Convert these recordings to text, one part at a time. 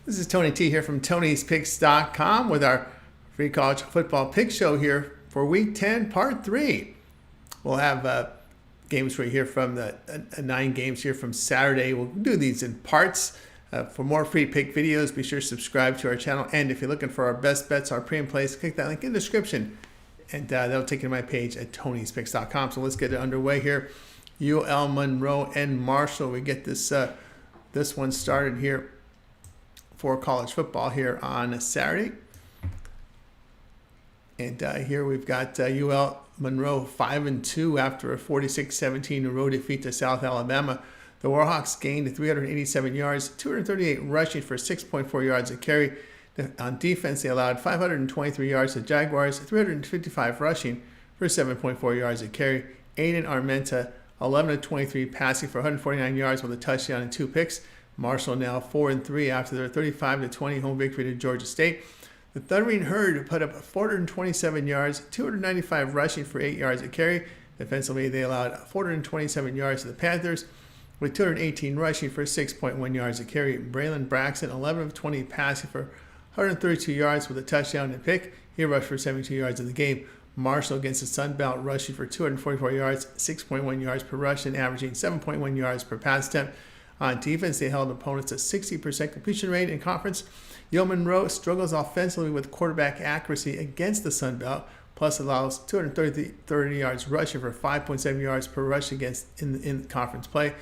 This is Tony T here from Tony'sPicks.com with our free college football pick show here for Week 10, Part 3. We'll have games right here from the 9 games here from Saturday. We'll do these in parts. For more free pick videos, be sure to subscribe to our channel. And if you're looking for our best bets, our pre and plays, click that link in the description. And that'll take you to my page at Tony'sPicks.com. So let's get it underway here. UL, Monroe, and Marshall. We get this one started here for college football here on a Saturday. And here we've got UL Monroe 5-2 after a 46-17 road defeat to South Alabama. The Warhawks gained 387 yards, 238 rushing for 6.4 yards a carry. On defense, they allowed 523 yards to Jaguars, 355 rushing for 7.4 yards a carry. Aiden Armenta, 11-23 passing for 149 yards with a touchdown and 2 picks. Marshall now 4-3 after their 35-20 home victory to Georgia State. The Thundering Herd put up 427 yards, 295 rushing for 8 yards a carry. Defensively, they allowed 427 yards to the Panthers with 218 rushing for 6.1 yards a carry. Braylon Braxton, 11-20 passing for 132 yards with a touchdown and pick. He rushed for 72 yards in the game. Marshall against the Sun Belt rushing for 244 yards, 6.1 yards per rush, and averaging 7.1 yards per pass attempt. On defense, they held opponents to 60% completion rate in conference. UL Monroe struggles offensively with quarterback accuracy against the Sun Belt, plus allows 230 yards rushing for 5.7 yards per rush against in conference play.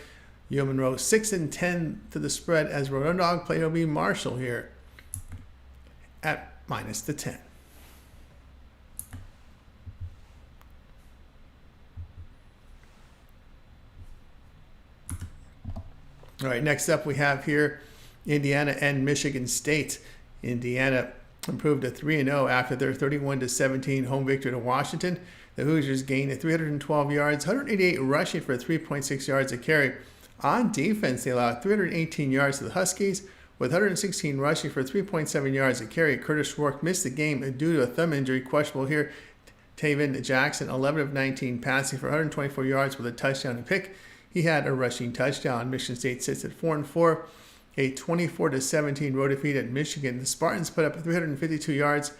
UL Monroe 6-10 to the spread as road underdog. Play will be Marshall here at -10. All right, next up we have here Indiana and Michigan State. Indiana improved to 3-0 after their 31-17 home victory to Washington. The Hoosiers gained 312 yards, 188 rushing for 3.6 yards a carry. On defense, they allowed 318 yards to the Huskies with 116 rushing for 3.7 yards a carry. Curtis Rourke missed the game due to a thumb injury, questionable here. Taven Jackson, 11-19 passing for 124 yards with a touchdown and pick. He had a rushing touchdown. Michigan State sits at 4-4, a 24-17 road defeat at Michigan. The Spartans put up 352 yards,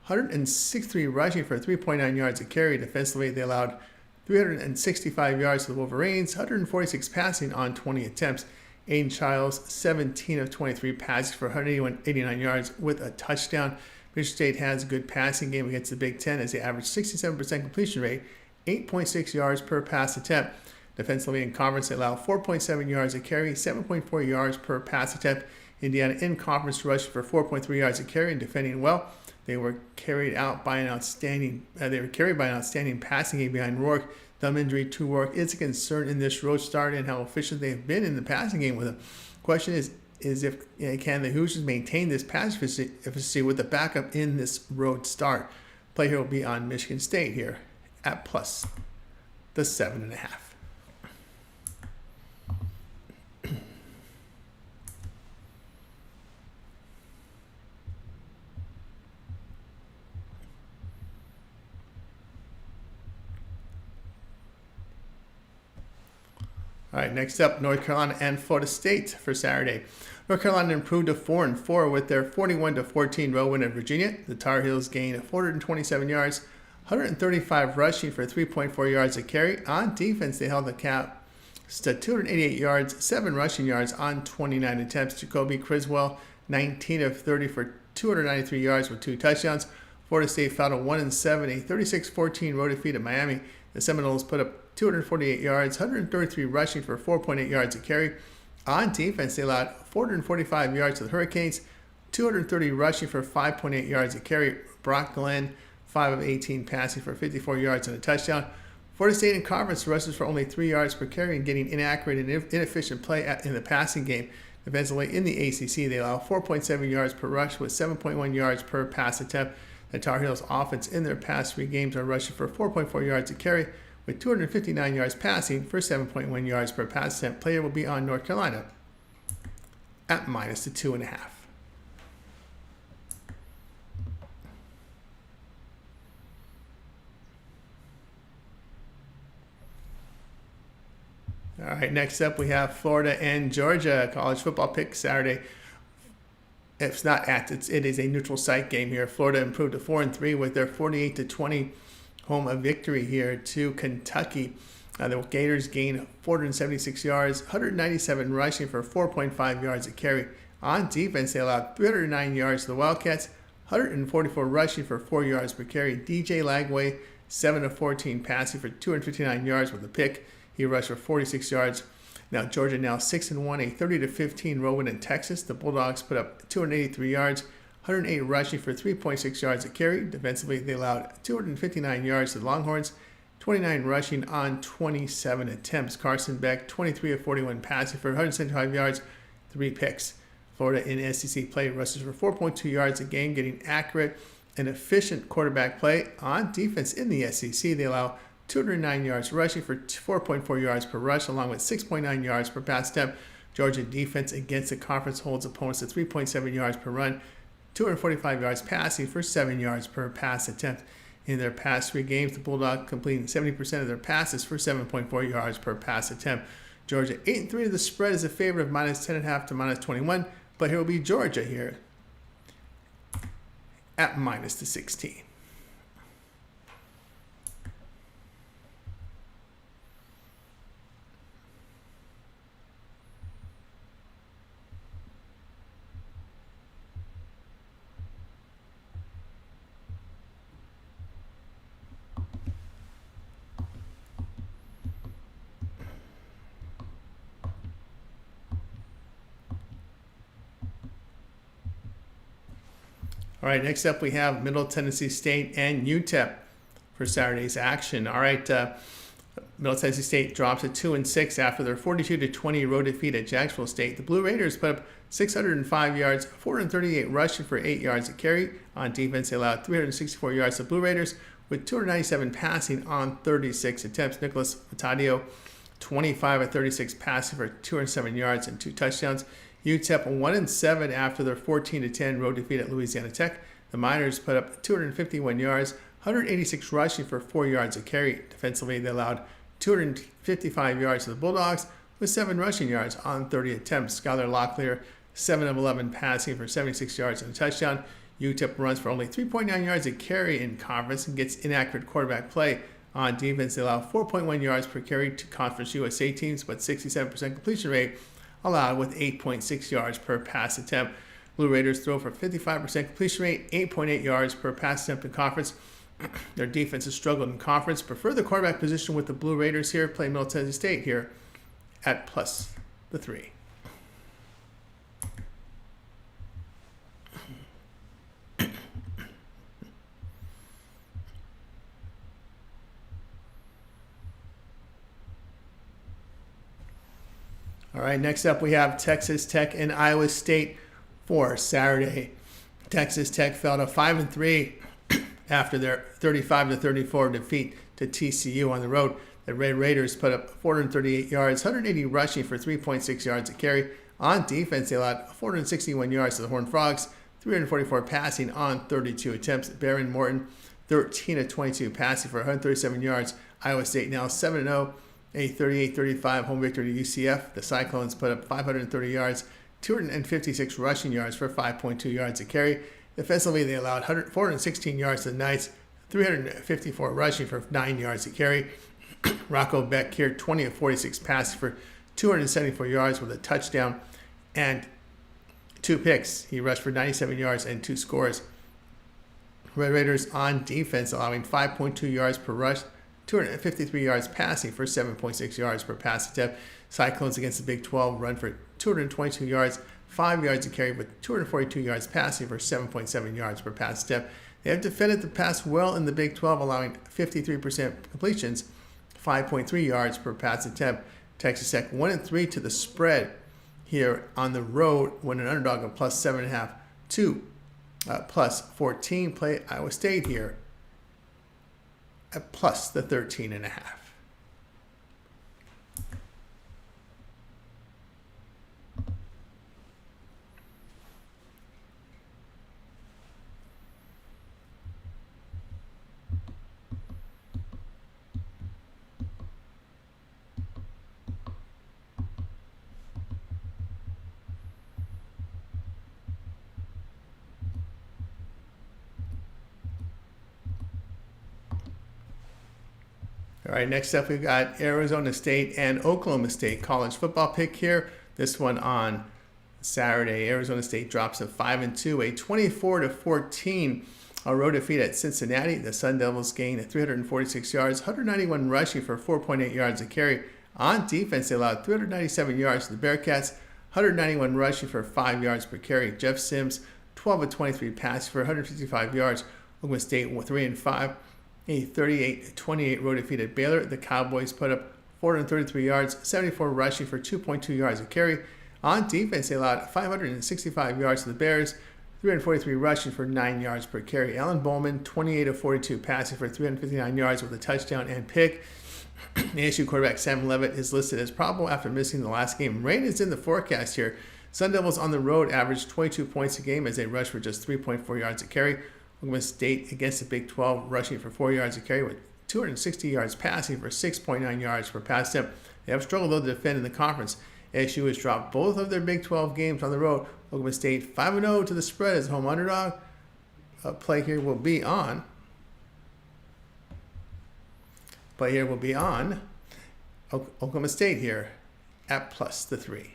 163 rushing for 3.9 yards a carry. Defensively, they allowed 365 yards to the Wolverines, 146 passing on 20 attempts. Aiden Childs, 17-23 passes for 189 yards with a touchdown. Michigan State has a good passing game against the Big Ten as they average 67% completion rate, 8.6 yards per pass attempt. Defensively in conference, they allow 4.7 yards a carry, 7.4 yards per pass attempt. Indiana in conference rushed for 4.3 yards a carry and defending well. They were carried by an outstanding passing game behind Rourke. Thumb injury to Rourke is a concern in this road start and how efficient they have been in the passing game with him. Question is if can the Hoosiers maintain this pass efficiency with the backup in this road start? Play here will be on Michigan State here at plus the 7.5. All right, next up, North Carolina and Florida State for Saturday. North Carolina improved to 4-4 with their 41-14 road win at Virginia. The Tar Heels gained 427 yards, 135 rushing for 3.4 yards a carry. On defense, they held the cap to 288 yards, 7 rushing yards on 29 attempts. Jacoby Criswell, 19-30 for 293 yards with 2 touchdowns. Florida State fouled a 1-7, a 36-14 road defeat at Miami. The Seminoles put up 248 yards, 133 rushing for 4.8 yards a carry. On defense, they allowed 445 yards to the Hurricanes, 230 rushing for 5.8 yards a carry. Brock Glenn, 5-18 passing for 54 yards and a touchdown. Florida State in conference rushes for only 3 yards per carry and getting inaccurate and inefficient play in the passing game. Defensively in the ACC, they allow 4.7 yards per rush with 7.1 yards per pass attempt. The Tar Heels offense in their past 3 games are rushing for 4.4 yards a carry with 259 yards passing for 7.1 yards per pass attempt. Player will be on North Carolina at -2.5. All right, next up we have Florida and Georgia college football pick Saturday. It's not at. It is a neutral site game here. Florida improved to 4-3 with their 48-20 home victory here to Kentucky. The Gators gained 476 yards, 197 rushing for 4.5 yards a carry. On defense, they allowed 309 yards to the Wildcats, 144 rushing for 4 yards per carry. DJ Lagway, 7 of 14 passing for 259 yards with a pick. He rushed for 46 yards. Now Georgia now 6-1, a 30-15 road win in Texas. The Bulldogs put up 283 yards, 108 rushing for 3.6 yards a carry. Defensively, they allowed 259 yards to the Longhorns, 29 rushing on 27 attempts. Carson Beck, 23 of 41 passing for 175 yards, 3 picks. Florida in SEC play rushes for 4.2 yards a game, getting accurate and efficient quarterback play. On defense in the SEC, they allow 209 yards rushing for 4.4 yards per rush, along with 6.9 yards per pass attempt. Georgia defense against the conference holds opponents to 3.7 yards per run, 245 yards passing for 7 yards per pass attempt. In their past 3 games, the Bulldogs completing 70% of their passes for 7.4 yards per pass attempt. Georgia 8-3 to the spread is a favorite of -10.5 to -21, but here will be Georgia here at -16. All right, next up we have Middle Tennessee State and UTEP for Saturday's action. All right, Middle Tennessee State drops to 2-6 after their 42-20 road defeat at Jacksonville State. The Blue Raiders put up 605 yards, 438 rushing for 8 yards a carry. On defense, they allowed 364 yards to Blue Raiders with 297 passing on 36 attempts. Nicholas Matadio, 25 of 36 passing for 207 yards and 2 touchdowns. UTEP 1-7 after their 14-10 road defeat at Louisiana Tech. The Miners put up 251 yards, 186 rushing for 4 yards a carry. Defensively, they allowed 255 yards to the Bulldogs with 7 rushing yards on 30 attempts. Skylar Locklear, 7 of 11 passing for 76 yards and a touchdown. UTEP runs for only 3.9 yards a carry in conference and gets inaccurate quarterback play. On defense, they allow 4.1 yards per carry to Conference USA teams, but 67% completion rate allowed with 8.6 yards per pass attempt. Blue Raiders throw for 55% completion rate, 8.8 yards per pass attempt in conference. Their defense has struggled in conference. Prefer the quarterback position with the Blue Raiders here. Play Middle Tennessee State here at +3. All right, next up we have Texas Tech and Iowa State for Saturday. Texas Tech fell to 5-3 after their 35-34 defeat to TCU on the road. The Red Raiders put up 438 yards, 180 rushing for 3.6 yards a carry. On defense, they allowed 461 yards to the Horned Frogs, 344 passing on 32 attempts. Baron Morton, 13 of 22 passing for 137 yards. Iowa State now 7-0. A 38-35 home victory to UCF. The Cyclones put up 530 yards, 256 rushing yards for 5.2 yards a carry. Defensively, they allowed 416 yards to the Knights, 354 rushing for 9 yards a carry. Rocco Beck here, 20 of 46 passes for 274 yards with a touchdown and 2 picks. He rushed for 97 yards and 2 scores. Red Raiders on defense, allowing 5.2 yards per rush, 253 yards passing for 7.6 yards per pass attempt. Cyclones against the Big 12 run for 222 yards, 5 yards a carry with 242 yards passing for 7.7 yards per pass attempt. They have defended the pass well in the Big 12, allowing 53% completions, 5.3 yards per pass attempt. Texas Tech 1-3 to the spread here on the road when an underdog of +7.5 to +14. Play Iowa State here at +13.5. All right, next up we've got Arizona State and Oklahoma State college football pick here. This one on Saturday. Arizona State drops to 5-2, a 24-14 road defeat at Cincinnati. The Sun Devils gain 346 yards, 191 rushing for 4.8 yards a carry. On defense, they allowed 397 yards to the Bearcats, 191 rushing for 5 yards per carry. Jeff Sims, 12 of 23 passing for 155 yards. Oklahoma State 3-5, a 38-28 road defeat at Baylor. The Cowboys put up 433 yards, 74 rushing for 2.2 yards a carry. On defense, they allowed 565 yards to the Bears, 343 rushing for 9 yards per carry. Alan Bowman, 28 of 42 passing for 359 yards with a touchdown and pick. The ASU quarterback Sam Levitt is listed as probable after missing the last game. Rain is in the forecast here. Sun Devils on the road averaged 22 points a game as they rush for just 3.4 yards a carry. Oklahoma State against the Big 12 rushing for 4 yards a carry with 260 yards passing for 6.9 yards per pass attempt. They have struggled though to defend in the conference. ASU has dropped both of their Big 12 games on the road. Oklahoma State 5-0 to the spread as home underdog. Play here will be on Oklahoma State here at +3.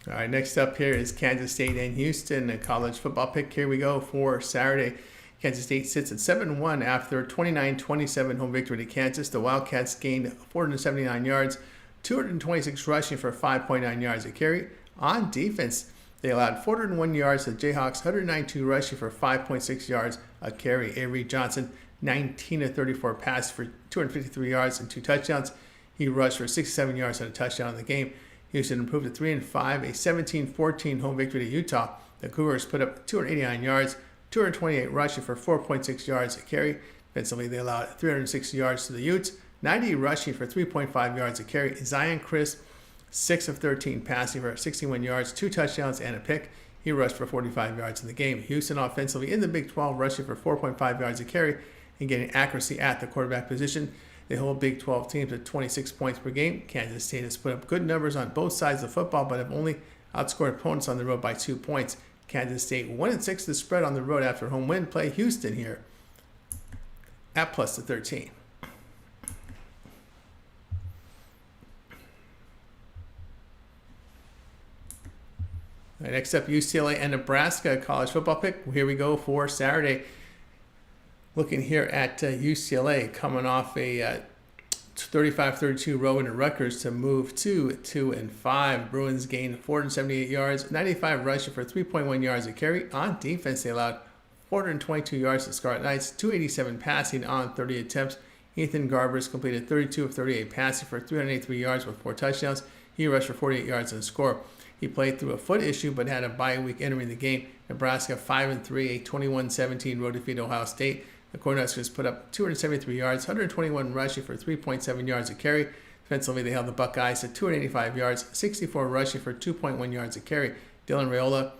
All right, next up here is Kansas State and Houston, a college football pick. Here we go for Saturday. Kansas State sits at 7-1 after a 29-27 home victory to Kansas. The Wildcats gained 479 yards, 226 rushing for 5.9 yards a carry. On defense, they allowed 401 yards to the Jayhawks, 192 rushing for 5.6 yards a carry. Avery Johnson, 19 of 34 passes for 253 yards and 2 touchdowns. He rushed for 67 yards and a touchdown in the game. Houston improved to 3-5, a 17-14 home victory to Utah. The Cougars put up 289 yards, 228 rushing for 4.6 yards a carry. Defensively, they allowed 360 yards to the Utes, 90 rushing for 3.5 yards a carry. Zion Crisp, 6 of 13 passing for 61 yards, 2 touchdowns, and a pick. He rushed for 45 yards in the game. Houston offensively in the Big 12 rushing for 4.5 yards a carry and getting accuracy at the quarterback position. They hold Big 12 teams at 26 points per game. Kansas State has put up good numbers on both sides of football, but have only outscored opponents on the road by 2 points. Kansas State 1-6 the spread on the road after home win. Play Houston here at +13. Right, next up, UCLA and Nebraska college football pick. Here we go for Saturday. Looking here at UCLA coming off a 35-32 row into Rutgers to move to 2-5. Bruins gained 478 yards, 95 rushing for 3.1 yards a carry. On defense, they allowed 422 yards to Scarlet Knights, 287 passing on 30 attempts. Ethan Garbers completed 32 of 38 passing for 383 yards with 4 touchdowns. He rushed for 48 yards and a score. He played through a foot issue but had a bye week entering the game. Nebraska 5-3, a 21-17 road defeat at Ohio State. The Cornhuskers put up 273 yards, 121 rushing for 3.7 yards a carry. Defensively, they held the Buckeyes to 285 yards, 64 rushing for 2.1 yards a carry. Dylan Raiola,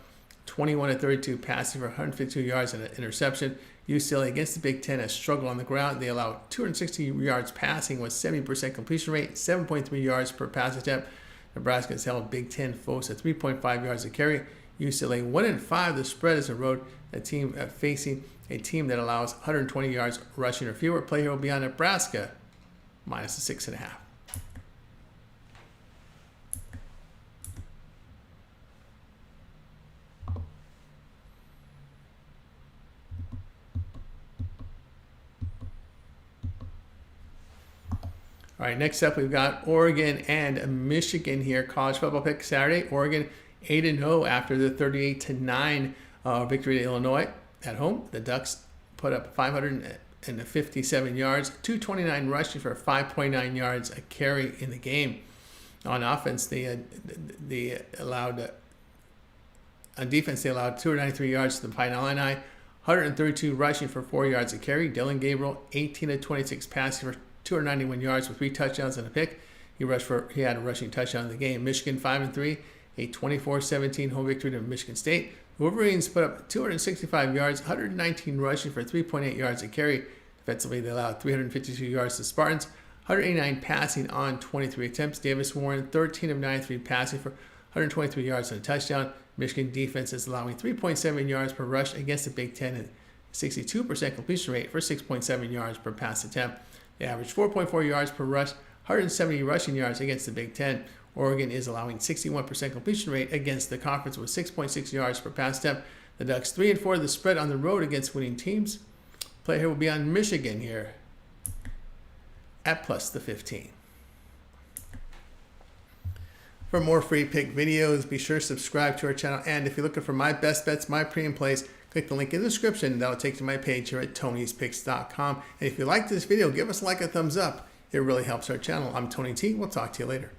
21 of 32 passing for 152 yards and an interception. UCLA against the Big Ten has struggled on the ground. They allowed 260 yards passing with 70% completion rate, 7.3 yards per pass attempt. Nebraska has held Big Ten foes at 3.5 yards a carry. UCLA 1-5. The spread is a road team facing a team that allows 120 yards rushing or fewer. Play here will be on Nebraska -6.5. All right, next up we've got Oregon and Michigan here. College football pick Saturday. Oregon 8-0 after the 38-9 victory to Illinois at home. The Ducks put up 557 yards, 229 rushing for 5.9 yards a carry in the game. On offense, they allowed on defense they allowed 293 yards to the Pine Illini, 132 rushing for 4 yards a carry. Dylan Gabriel 18 of 26 passing for 291 yards with 3 touchdowns and a pick. He had a rushing touchdown in the game. Michigan 5-3, a 24-17 home victory to Michigan State. The Wolverines put up 265 yards, 119 rushing for 3.8 yards a carry. Defensively, they allowed 352 yards to the Spartans, 189 passing on 23 attempts. Davis Warren, 13 of 93 passing for 123 yards and a touchdown. Michigan defense is allowing 3.7 yards per rush against the Big Ten and 62% completion rate for 6.7 yards per pass attempt. They average 4.4 yards per rush, 170 rushing yards against the Big Ten. Oregon is allowing 61% completion rate against the conference with 6.6 yards per pass attempt. The Ducks 3-4 the spread on the road against winning teams. Play here will be on Michigan here at plus the 15. For more free pick videos, be sure to subscribe to our channel. And if you're looking for my best bets, my pre and plays, click the link in the description. That'll take you to my page here at Tony'sPicks.com. And if you like this video, give us a thumbs up. It really helps our channel. I'm Tony T. We'll talk to you later.